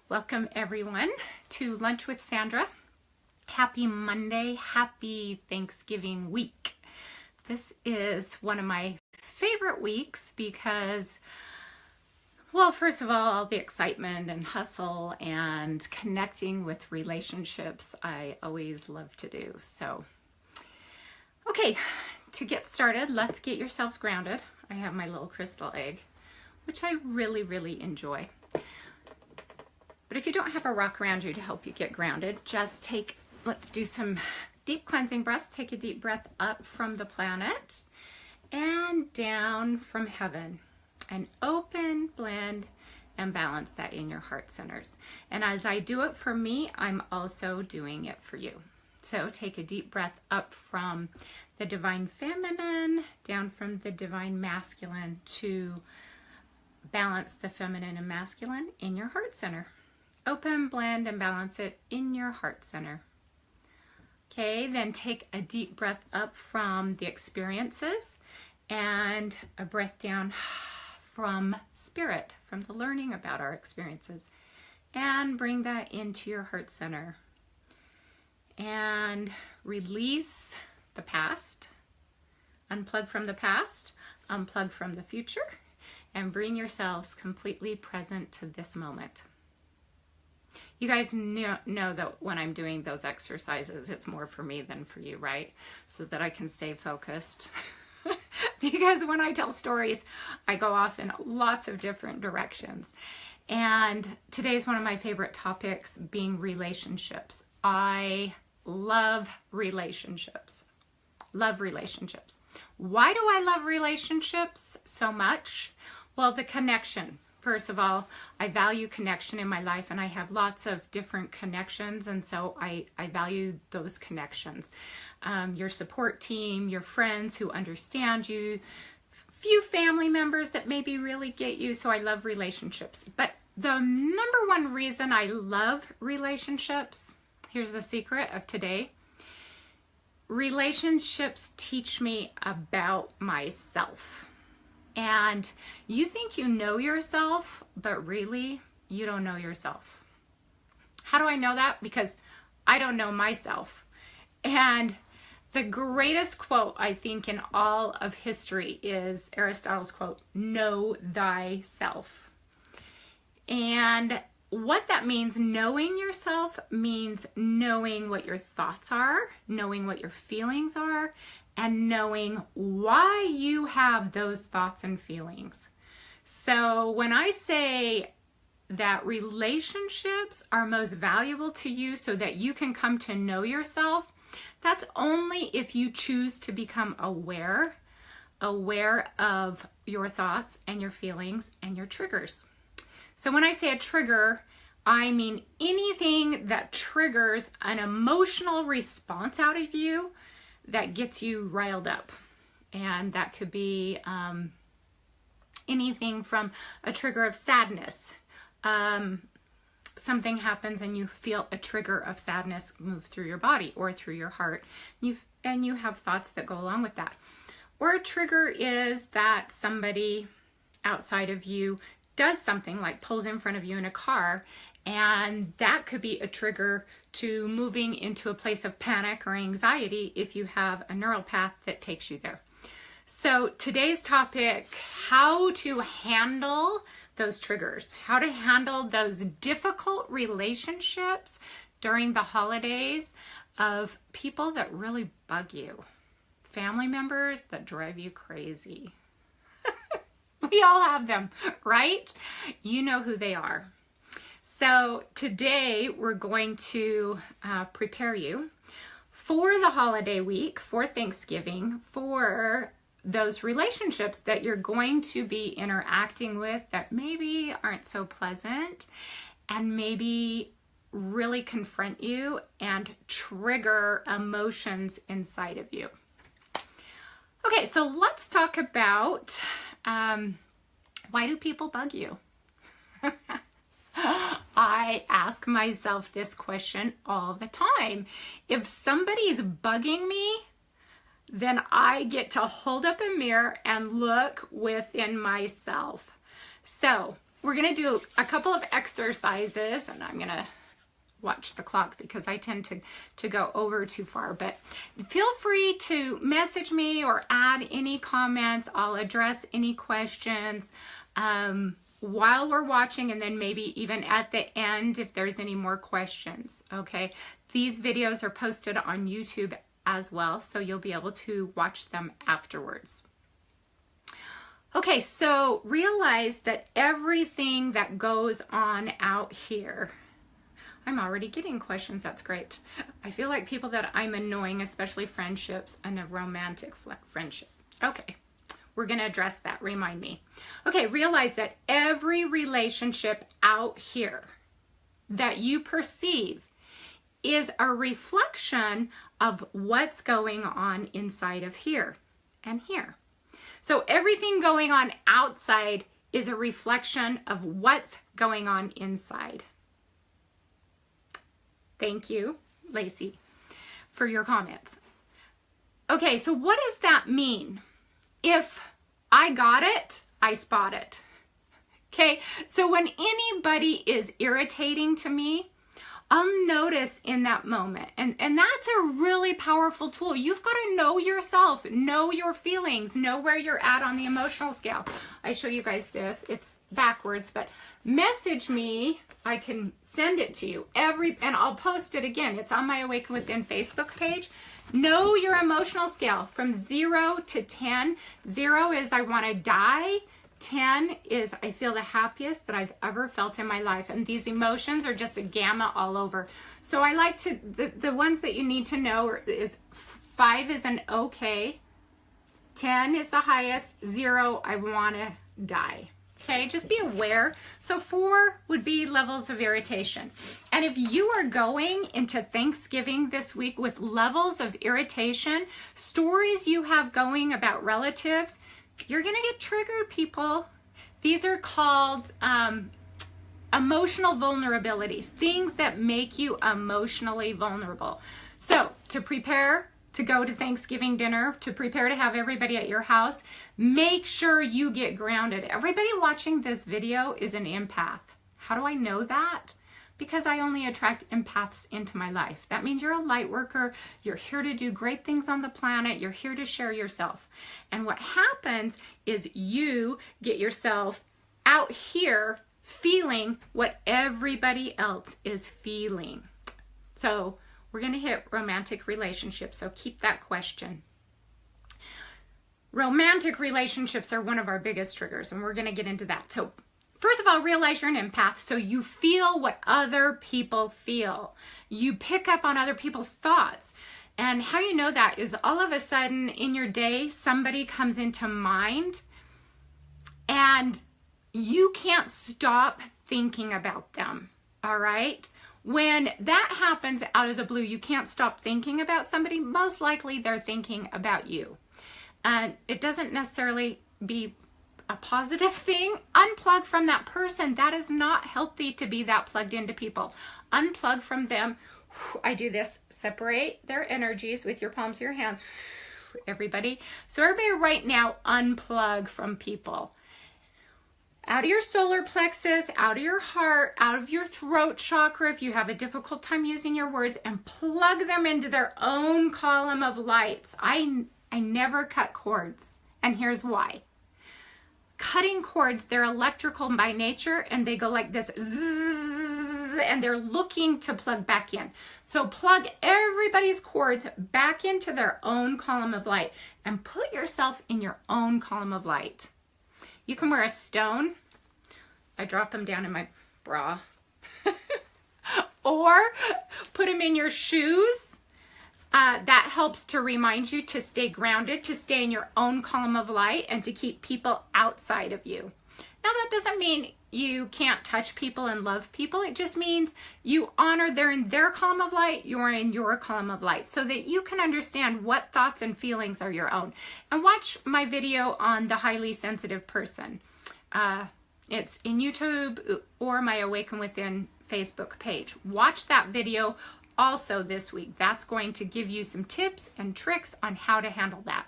Welcome everyone to Lunch with Sandra. Happy Monday, happy Thanksgiving week. This is one of my favorite weeks because, well, first of all the excitement and hustle and connecting with relationships I always love to do. So, okay, to get started, let's get yourselves grounded. I have my little crystal egg, which I really enjoy. But if you don't have a rock around you to help you get grounded, just let's do some deep cleansing breaths. Take a deep breath up from the planet and down from heaven. And open, blend, and balance that in your heart centers. And as I do it for me, I'm also doing it for you. So take a deep breath up from the divine feminine, down from the divine masculine to balance the feminine and masculine in your heart center. Open, blend, and balance it in your heart center. Okay, then take a deep breath up from the experiences and a breath down from spirit, from the learning about our experiences, and bring that into your heart center. And release the past, unplug from the past, unplug from the future, and bring yourselves completely present to this moment. You guys know that when I'm doing those exercises, it's more for me than for you, right? So that I can stay focused. Because when I tell stories, I go off in lots of different directions. And today's one of my favorite topics being relationships. I love relationships. Love relationships. Why do I love relationships so much? Well, the connection. First of all, I value connection in my life, and I have lots of different connections, and so I value those connections. Your support team, your friends who understand you, few family members that maybe really get you, so I love relationships. But the number one reason I love relationships, here's the secret of today. Relationships teach me about myself. And you think you know yourself, but really, you don't know yourself. How do I know that? Because I don't know myself. And the greatest quote, I think, in all of history is Aristotle's quote, "Know thyself." And what that means, knowing yourself, means knowing what your thoughts are, knowing what your feelings are, and knowing why you have those thoughts and feelings. So when I say that relationships are most valuable to you so that you can come to know yourself, that's only if you choose to become aware of your thoughts and your feelings and your triggers. So when I say a trigger, I mean anything that triggers an emotional response out of you that gets you riled up. And that could be anything from a trigger of sadness. Something happens and you feel a trigger of sadness move through your body or through your heart. And you have thoughts that go along with that. Or a trigger is that somebody outside of you does something like pulls in front of you in a car, and that could be a trigger to moving into a place of panic or anxiety if you have a neural path that takes you there. So today's topic, how to handle those triggers, how to handle those difficult relationships during the holidays of people that really bug you, family members that drive you crazy. We all have them, right? You know who they are. So today we're going to prepare you for the holiday week, for Thanksgiving, for those relationships that you're going to be interacting with that maybe aren't so pleasant and maybe really confront you and trigger emotions inside of you. Okay, so let's talk about why do people bug you? I ask myself this question all the time. If somebody's bugging me, then I get to hold up a mirror and look within myself. So we're going to do a couple of exercises, and I'm going to watch the clock because I tend to go over too far, but feel free to message me or add any comments. I'll address any questions while we're watching, and then maybe even at the end if there's any more questions. Okay, these videos are posted on YouTube as well, so you'll be able to watch them afterwards. Okay, so realize that everything that goes on out here, I'm already getting questions. That's great. I feel like people that I'm annoying, especially friendships and a romantic friendship. Okay, we're going to address that. Remind me. Okay, realize that every relationship out here that you perceive is a reflection of what's going on inside of here and here. So everything going on outside is a reflection of what's going on inside. Thank you, Lacey, for your comments. Okay, so what does that mean? If I got it, I spot it. Okay, so when anybody is irritating to me, I'll notice in that moment. And that's a really powerful tool. You've got to know yourself, know your feelings, know where you're at on the emotional scale. I show you guys this. It's backwards, but message me. I can send it to you and I'll post it again. It's on my Awaken Within Facebook page. Know your emotional scale from 0 to 10. 0 is I want to die. 10 is I feel the happiest that I've ever felt in my life. And these emotions are just a gamma all over. So I like to, the ones that you need to know is 5 is an okay. 10 is the highest. 0, I want to die. Okay, just be aware. So 4 would be levels of irritation. And if you are going into Thanksgiving this week with levels of irritation, stories you have going about relatives, you're going to get triggered, people. These are called emotional vulnerabilities, things that make you emotionally vulnerable. So to prepare to go to Thanksgiving dinner, to prepare to have everybody at your house, make sure you get grounded. Everybody watching this video is an empath. How do I know that? Because I only attract empaths into my life. That means you're a light worker. You're here to do great things on the planet. You're here to share yourself. And what happens is you get yourself out here feeling what everybody else is feeling. So we're going to hit romantic relationships. So keep that question. Romantic relationships are one of our biggest triggers, and we're going to get into that. So first of all, realize you're an empath, so you feel what other people feel. You pick up on other people's thoughts. And how you know that is all of a sudden in your day, somebody comes into mind and you can't stop thinking about them, all right? When that happens out of the blue, you can't stop thinking about somebody, most likely they're thinking about you. And it doesn't necessarily be a positive thing. Unplug from that person. That is not healthy to be that plugged into people. Unplug from them. I do this. Separate their energies with your palms of your hands. Everybody. So everybody right now, unplug from people. Out of your solar plexus, out of your heart, out of your throat chakra, if you have a difficult time using your words, and plug them into their own column of lights. I never cut cords. And here's why. Cutting cords, they're electrical by nature, and they go like this, zzz, and they're looking to plug back in. So plug everybody's cords back into their own column of light and put yourself in your own column of light. You can wear a stone. I drop them down in my bra. Or put them in your shoes. That helps to remind you to stay grounded, to stay in your own column of light, and to keep people outside of you. Now, that doesn't mean you can't touch people and love people. It just means you honor they're in their column of light, you're in your column of light, so that you can understand what thoughts and feelings are your own. And watch my video on the highly sensitive person. It's in YouTube or my Awaken Within Facebook page. Watch that video also this week. That's going to give you some tips and tricks on how to handle that.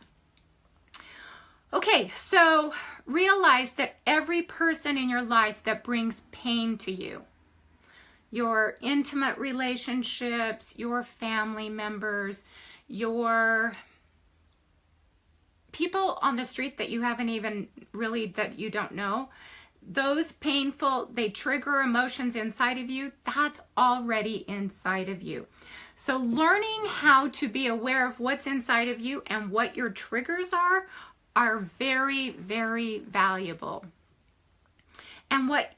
Okay, so realize that every person in your life that brings pain to you, your intimate relationships, your family members, your people on the street that you haven't even really, that you don't know, those painful, they trigger emotions inside of you, that's already inside of you. So learning how to be aware of what's inside of you and what your triggers are very, very valuable. And what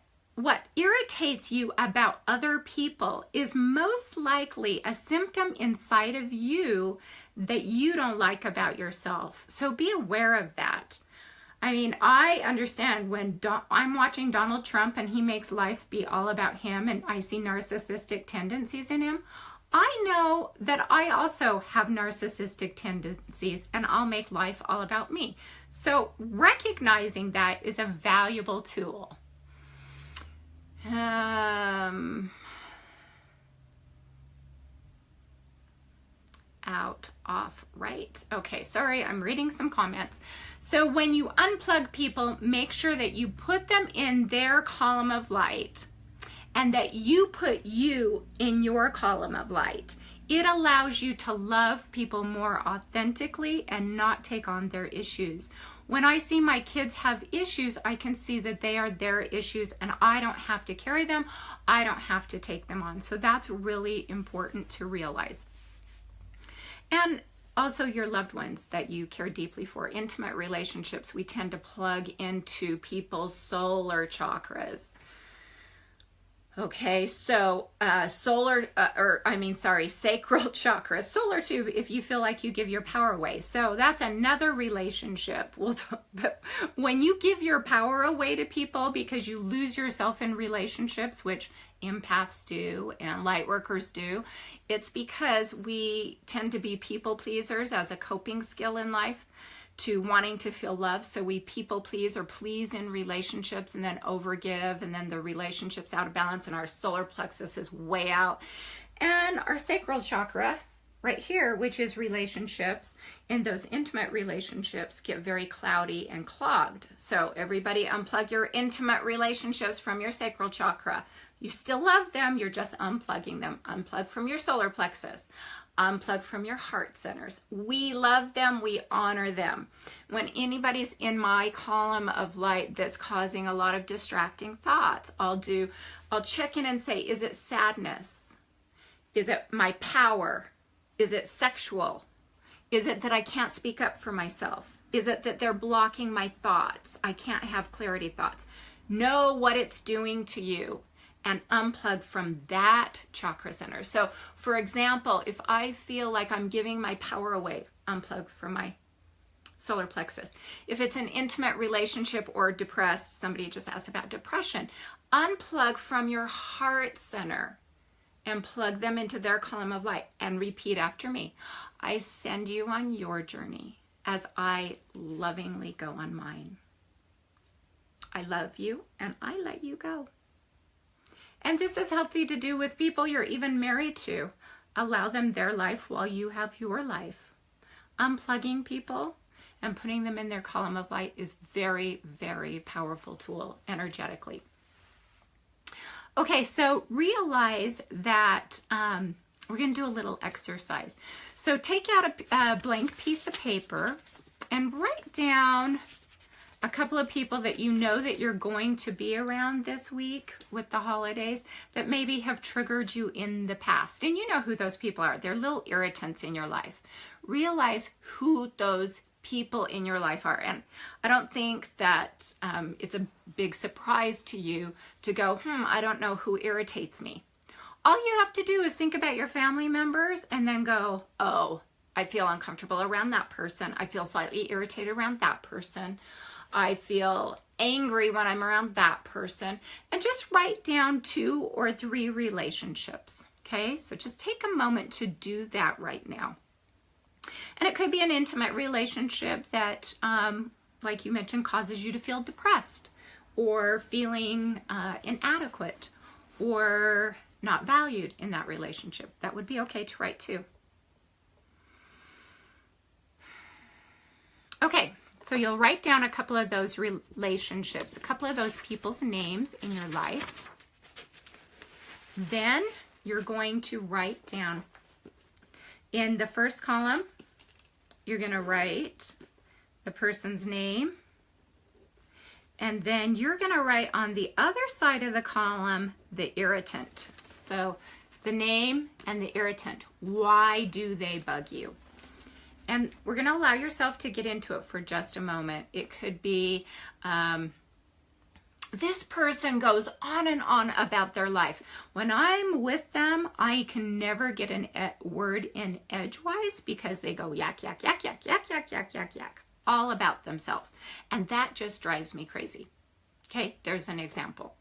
irritates you about other people is most likely a symptom inside of you that you don't like about yourself. So be aware of that. I mean, I understand when I'm watching Donald Trump and he makes life be all about him and I see narcissistic tendencies in him. I know that I also have narcissistic tendencies and I'll make life all about me. So recognizing that is a valuable tool. Out, off, right. Okay, sorry, I'm reading some comments. So when you unplug people, make sure that you put them in their column of light and that you put you in your column of light. It allows you to love people more authentically and not take on their issues. When I see my kids have issues, I can see that they are their issues and I don't have to carry them. I don't have to take them on. So that's really important to realize. And also your loved ones that you care deeply for. Intimate relationships, we tend to plug into people's solar chakras. Okay, so sacral chakra, solar too, if you feel like you give your power away. So that's another relationship. But when you give your power away to people because you lose yourself in relationships, which empaths do and light workers do, it's because we tend to be people pleasers as a coping skill in life, to wanting to feel love. So we people please or please in relationships and then overgive, and then the relationship's out of balance and our solar plexus is way out. And our sacral chakra right here, which is relationships, in those intimate relationships get very cloudy and clogged. So everybody unplug your intimate relationships from your sacral chakra. You still love them, you're just unplugging them. Unplug from your solar plexus. Unplug from your heart centers. We love them, we honor them. When anybody's in my column of light that's causing a lot of distracting thoughts, I'll check in and say, is it sadness? Is it my power? Is it sexual? Is it that I can't speak up for myself? Is it that they're blocking my thoughts? I can't have clarity thoughts. Know what it's doing to you and unplug from that chakra center. So for example, if I feel like I'm giving my power away, unplug from my solar plexus. If it's an intimate relationship or depressed, somebody just asked about depression, unplug from your heart center and plug them into their column of light and repeat after me. I send you on your journey as I lovingly go on mine. I love you and I let you go. And this is healthy to do with people you're even married to. Allow them their life while you have your life. Unplugging people and putting them in their column of light is very, very powerful tool energetically. Okay, so realize that we're going to do a little exercise. So take out a blank piece of paper and write down a couple of people that you know that you're going to be around this week with the holidays that maybe have triggered you in the past. And you know who those people are. They're little irritants in your life. Realize who those people in your life are. And I don't think that it's a big surprise to you to go, I don't know who irritates me. All you have to do is think about your family members and then go, oh, I feel uncomfortable around that person. I feel slightly irritated around that person. I feel angry when I'm around that person. And just write down 2 or 3 relationships. Okay, so just take a moment to do that right now. And it could be an intimate relationship that, like you mentioned, causes you to feel depressed or feeling inadequate or not valued in that relationship. That would be okay to write too. Okay, So you'll write down a couple of those relationships, a couple of those people's names in your life. Then you're going to write down in the first column, you're going to write the person's name. And then you're going to write on the other side of the column the irritant. So the name and the irritant. Why do they bug you? And we're going to allow yourself to get into it for just a moment. It could be, this person goes on and on about their life. When I'm with them, I can never get a word in edgewise because they go yak, yak, yak, yak, yak, yak, yak, yak, yak, all about themselves. And that just drives me crazy. Okay, there's an example.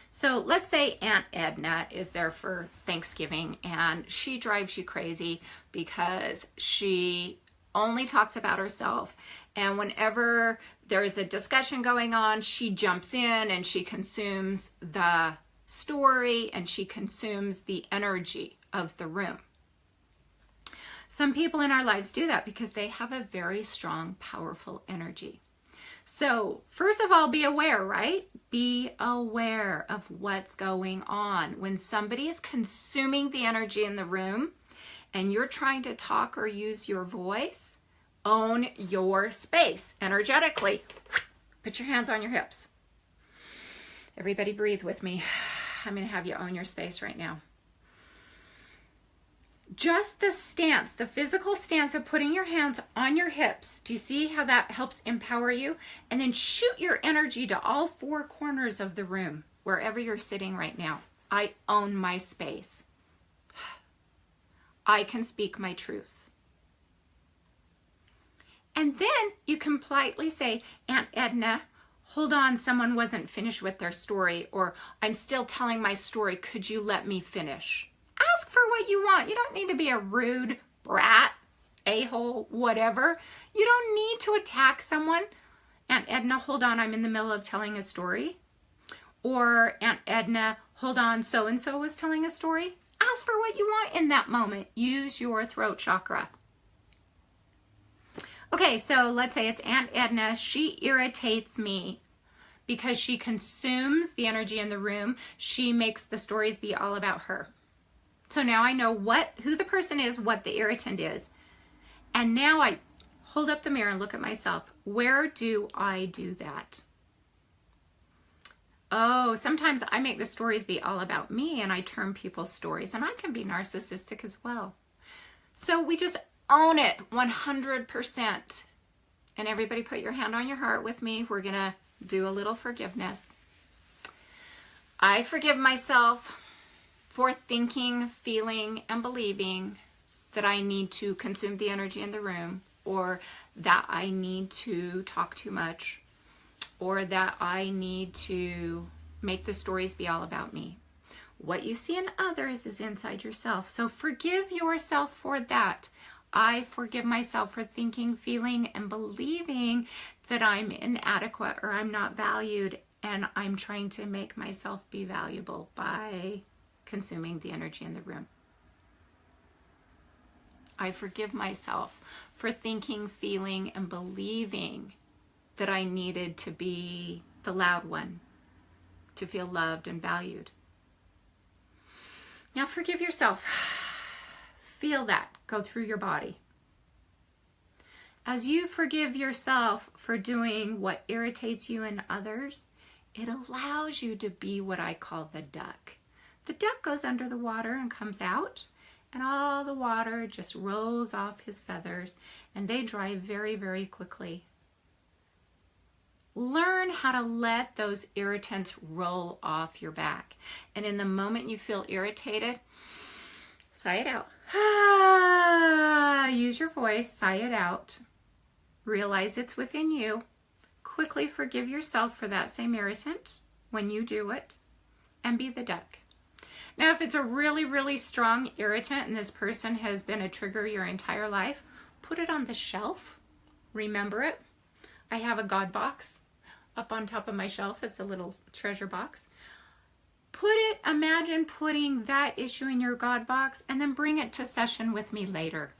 So let's say Aunt Edna is there for Thanksgiving and she drives you crazy because she only talks about herself. And whenever there's a discussion going on, she jumps in and she consumes the story and she consumes the energy of the room. Some people in our lives do that because they have a very strong, powerful energy. So first of all, be aware, right? Be aware of what's going on. When somebody is consuming the energy in the room and you're trying to talk or use your voice, own your space energetically. Put your hands on your hips. Everybody breathe with me. I'm going to have you own your space right now. Just the stance, the physical stance of putting your hands on your hips. Do you see how that helps empower you? And then shoot your energy to all four corners of the room, wherever you're sitting right now. I own my space. I can speak my truth. And then you can politely say, Aunt Edna, hold on, someone wasn't finished with their story, or I'm still telling my story. Could you let me finish? Ask for what you want. You don't need to be a rude brat, a-hole, whatever. You don't need to attack someone. Aunt Edna, hold on, I'm in the middle of telling a story. Or Aunt Edna, hold on, so-and-so was telling a story. Ask for what you want in that moment. Use your throat chakra. Okay, so let's say it's Aunt Edna. She irritates me because she consumes the energy in the room. She makes the stories be all about her. So now I know who the person is, what the irritant is. And now I hold up the mirror and look at myself. Where do I do that? Oh, sometimes I make the stories be all about me and I turn people's stories, and I can be narcissistic as well. So we just own it 100%. And everybody put your hand on your heart with me. We're going to do a little forgiveness. I forgive myself for thinking, feeling, and believing that I need to consume the energy in the room, or that I need to talk too much, or that I need to make the stories be all about me. What you see in others is inside yourself. So forgive yourself for that. I forgive myself for thinking, feeling, and believing that I'm inadequate or I'm not valued, and I'm trying to make myself be valuable by consuming the energy in the room. I forgive myself for thinking, feeling, and believing that I needed to be the loud one, to feel loved and valued. Now forgive yourself. Feel that go through your body. As you forgive yourself for doing what irritates you and others, it allows you to be what I call the duck. The duck goes under the water and comes out, and all the water just rolls off his feathers, and they dry very, very quickly. Learn how to let those irritants roll off your back. And in the moment you feel irritated, sigh it out. Use your voice, sigh it out. Realize it's within you. Quickly forgive yourself for that same irritant when you do it, and be the duck. Now, if it's a really, really strong irritant and this person has been a trigger your entire life, put it on the shelf. Remember it. I have a God box up on top of my shelf. It's a little treasure box. Imagine putting that issue in your God box and then bring it to session with me later.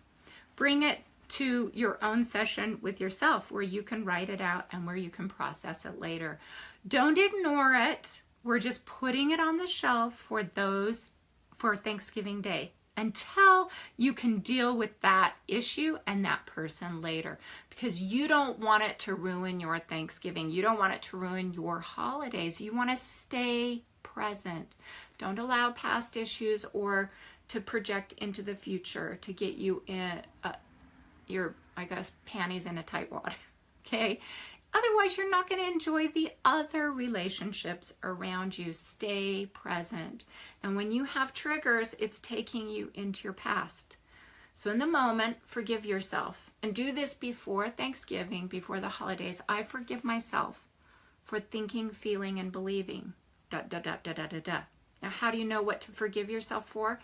Bring it to your own session with yourself where you can write it out and where you can process it later. Don't ignore it. We're just putting it on the shelf for Thanksgiving Day until you can deal with that issue and that person later, because you don't want it to ruin your Thanksgiving. You don't want it to ruin your holidays. You want to stay present. Don't allow past issues or to project into the future to get you in your, I guess, panties in a tight wad. Okay? Otherwise, you're not going to enjoy the other relationships around you. Stay present. And when you have triggers, it's taking you into your past. So in the moment, forgive yourself. And do this before Thanksgiving, before the holidays. I forgive myself for thinking, feeling, and believing. Now, how do you know what to forgive yourself for?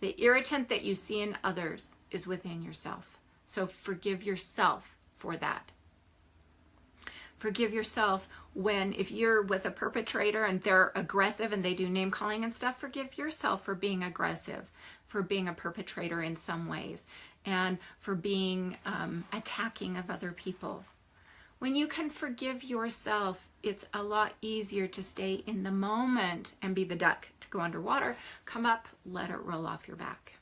The irritant that you see in others is within yourself. So forgive yourself for that. Forgive yourself if you're with a perpetrator and they're aggressive and they do name calling and stuff, forgive yourself for being aggressive, for being a perpetrator in some ways, and for being attacking of other people. When you can forgive yourself, it's a lot easier to stay in the moment and be the duck, to go underwater, come up, let it roll off your back.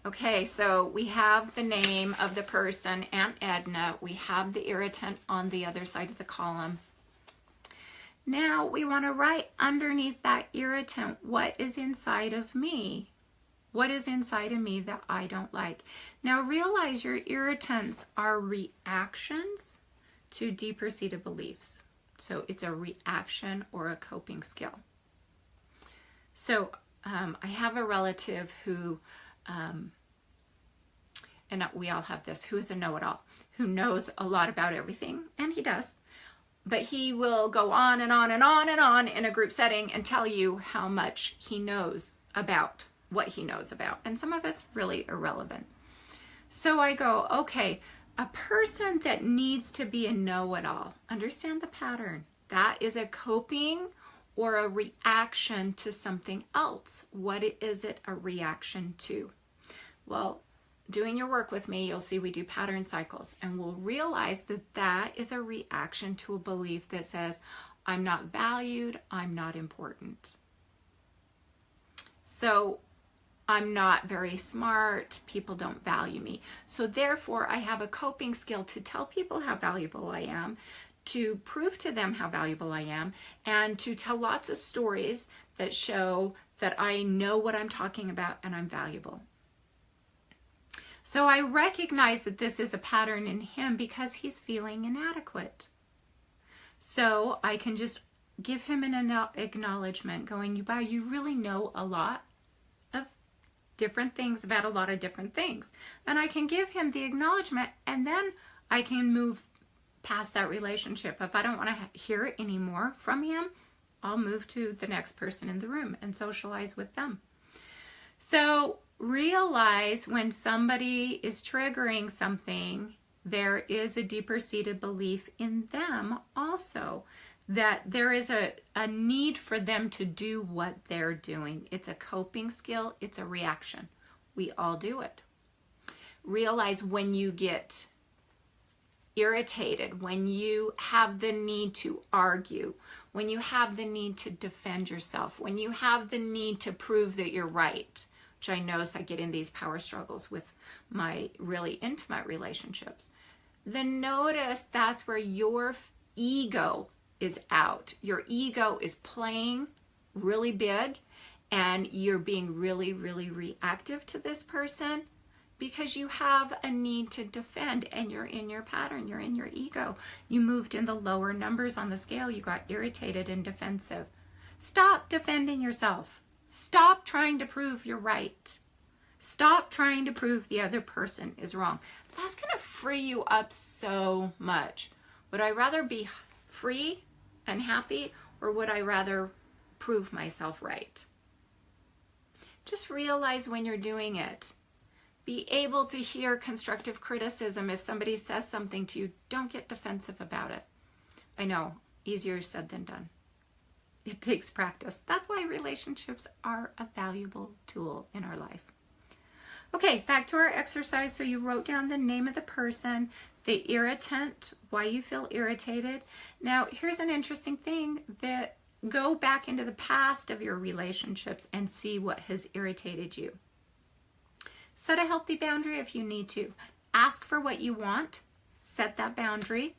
Okay, so we have the name of the person, Aunt Edna. We have the irritant on the other side of the column. Now we want to write underneath that irritant, what is inside of me? What is inside of me that I don't like? Now realize your irritants are reactions to deeper seated beliefs. So it's a reaction or a coping skill. So I have a relative who, and we all have this, who is a know-it-all, who knows a lot about everything, and he does, but he will go on and on and on and on in a group setting and tell you how much he knows about what he knows about, and some of it's really irrelevant. So I go, okay, a person that needs to be a know-it-all, understand the pattern. That is a coping or a reaction to something else. What is it a reaction to? Well, doing your work with me, you'll see we do pattern cycles, and we'll realize that that is a reaction to a belief that says, I'm not valued, I'm not important. So I'm not very smart, people don't value me. So therefore, I have a coping skill to tell people how valuable I am, to prove to them how valuable I am, and to tell lots of stories that show that I know what I'm talking about and I'm valuable. So I recognize that this is a pattern in him because he's feeling inadequate. So I can just give him an acknowledgement going, wow, you really know a lot of different things about a lot of different things. And I can give him the acknowledgement, and then I can move past that relationship. If I don't want to hear it anymore from him, I'll move to the next person in the room and socialize with them. So realize when somebody is triggering something, there is a deeper seated belief in them also, that there is a need for them to do what they're doing. It's a coping skill. It's a reaction. We all do it. Realize when you get irritated, when you have the need to argue, when you have the need to defend yourself, when you have the need to prove that you're right, which I notice I get in these power struggles with my really intimate relationships, then notice that's where your ego is out. Your ego is playing really big, and you're being really, really reactive to this person because you have a need to defend, and you're in your pattern, you're in your ego. You moved in the lower numbers on the scale, you got irritated and defensive. Stop defending yourself. Stop trying to prove you're right. Stop trying to prove the other person is wrong. That's going to free you up so much. Would I rather be free and happy, or would I rather prove myself right? Just realize when you're doing it. Be able to hear constructive criticism. If somebody says something to you, don't get defensive about it. I know, easier said than done. It takes practice. That's why relationships are a valuable tool in our life. Okay, back to our exercise. So you wrote down the name of the person, the irritant, why you feel irritated. Now, here's an interesting thing, that go back into the past of your relationships and see what has irritated you. Set a healthy boundary if you need to. Ask for what you want. Set that boundary.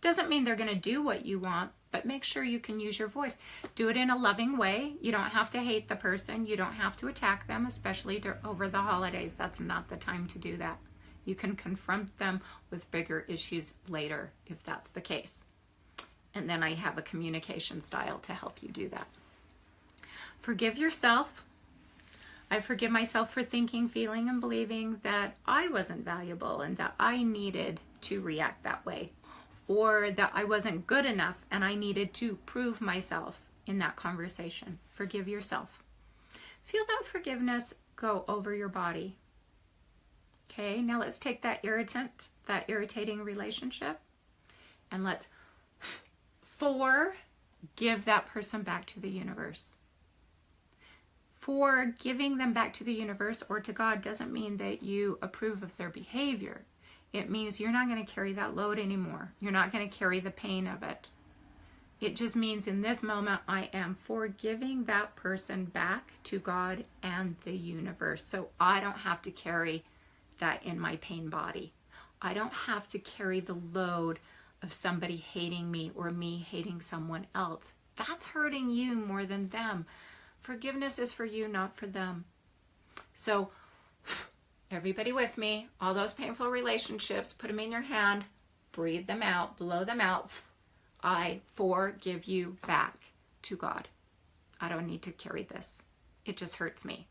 Doesn't mean they're going to do what you want, but make sure you can use your voice. Do it in a loving way. You don't have to hate the person. You don't have to attack them, especially over the holidays. That's not the time to do that. You can confront them with bigger issues later if that's the case. And then I have a communication style to help you do that. Forgive yourself. I forgive myself for thinking, feeling, and believing that I wasn't valuable and that I needed to react that way, or that I wasn't good enough and I needed to prove myself in that conversation. Forgive yourself. Feel that forgiveness go over your body. Okay, now let's take that irritant, that irritating relationship, and let's give that person back to the universe. For giving them back to the universe or to God doesn't mean that you approve of their behavior. It means you're not going to carry that load anymore. You're not going to carry the pain of it. It just means in this moment, I am forgiving that person back to God and the universe. So I don't have to carry that in my pain body. I don't have to carry the load of somebody hating me or me hating someone else. That's hurting you more than them. Forgiveness is for you, not for them. So everybody with me, all those painful relationships, put them in your hand, breathe them out, blow them out. I forgive you back to God. I don't need to carry this. It just hurts me.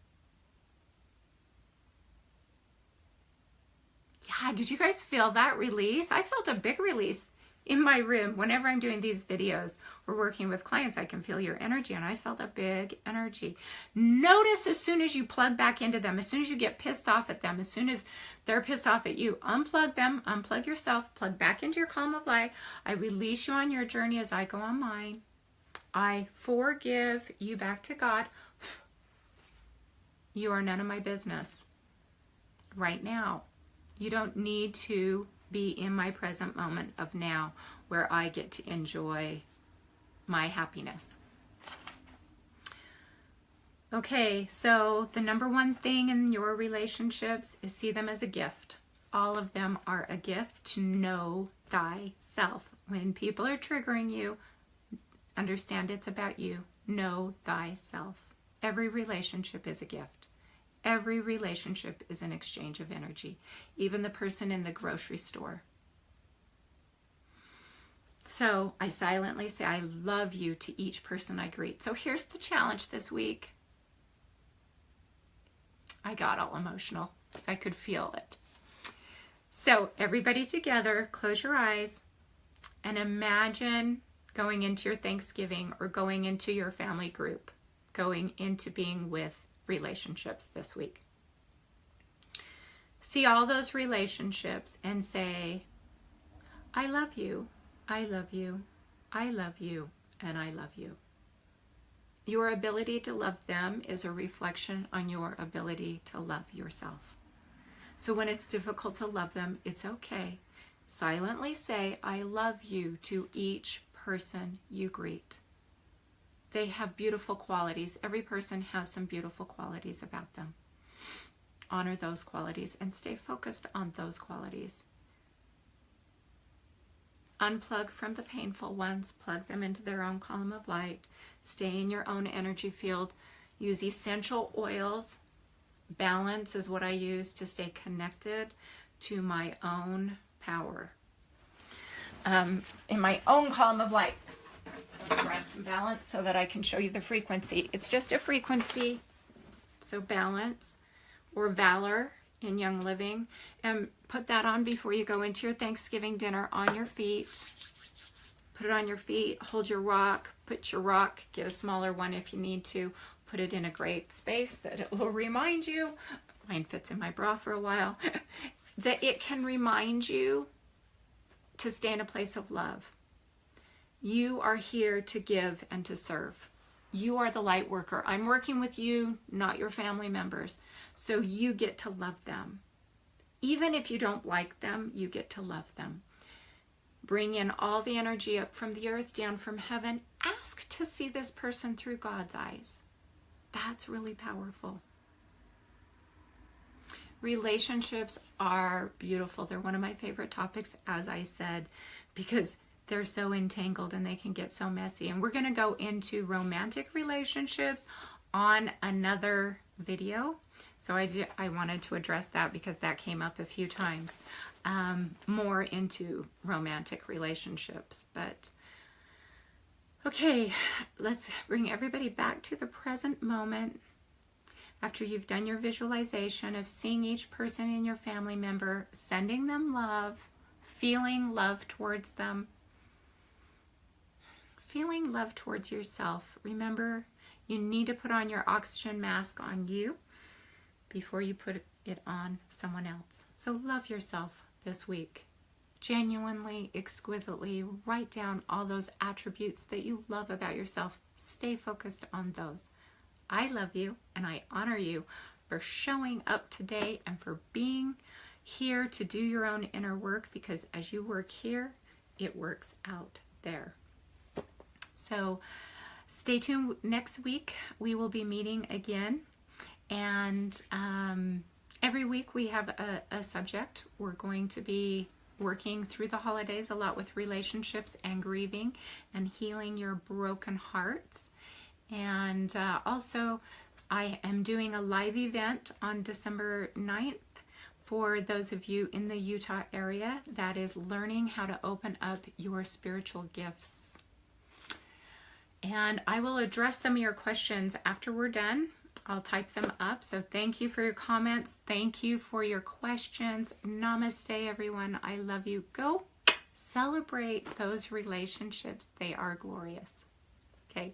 Yeah, did you guys feel that release? I felt a big release in my room. Whenever I'm doing these videos or working with clients, I can feel your energy, and I felt a big energy. Notice as soon as you plug back into them, as soon as you get pissed off at them, as soon as they're pissed off at you, unplug them, unplug yourself, plug back into your column of light. I release you on your journey as I go on mine. I forgive you back to God. You are none of my business right now. You don't need to be in my present moment of now where I get to enjoy my happiness. Okay, so the number one thing in your relationships is see them as a gift. All of them are a gift to know thyself. When people are triggering you, understand it's about you. Know thyself. Every relationship is a gift. Every relationship is an exchange of energy. Even the person in the grocery store. So I silently say I love you to each person I greet. So here's the challenge this week. I got all emotional because I could feel it. So everybody together, close your eyes and imagine going into your Thanksgiving or going into your family group, going into being with relationships this week. See all those relationships and say, I love you, I love you, I love you, and I love you. Your ability to love them is a reflection on your ability to love yourself. So when it's difficult to love them, it's okay. Silently say, I love you to each person you greet. They have beautiful qualities. Every person has some beautiful qualities about them. Honor those qualities and stay focused on those qualities. Unplug from the painful ones. Plug them into their own column of light. Stay in your own energy field. Use essential oils. Balance is what I use to stay connected to my own power. In my own column of light. Grab some balance so that I can show you the frequency. It's just a frequency. So balance or valor in Young Living. And put that on before you go into your Thanksgiving dinner on your feet. Put it on your feet. Hold your rock. Put your rock. Get a smaller one if you need to. Put it in a great space that it will remind you. Mine fits in my bra for a while. That it can remind you to stay in a place of love. You are here to give and to serve. You are the light worker. I'm working with you, not your family members. So you get to love them. Even if you don't like them, you get to love them. Bring in all the energy up from the earth, down from heaven. Ask to see this person through God's eyes. That's really powerful. Relationships are beautiful. They're one of my favorite topics, as I said, because they're so entangled and they can get so messy. And we're going to go into romantic relationships on another video. So I wanted to address that because that came up a few times, more into romantic relationships. But okay, let's bring everybody back to the present moment. After you've done your visualization of seeing each person in your family member, sending them love, feeling love towards them, feeling love towards yourself. Remember, you need to put on your oxygen mask on you before you put it on someone else. So love yourself this week. Genuinely, exquisitely, write down all those attributes that you love about yourself. Stay focused on those. I love you and I honor you for showing up today and for being here to do your own inner work, because as you work here, it works out there. So stay tuned. Next week, we will be meeting again. And every week we have a subject. We're going to be working through the holidays a lot with relationships and grieving and healing your broken hearts. And also, I am doing a live event on December 9th for those of you in the Utah area. That is learning how to open up your spiritual gifts. And I will address some of your questions after we're done. I'll type them up. So thank you for your comments. Thank you for your questions. Namaste, everyone. I love you. Go celebrate those relationships. They are glorious. Okay.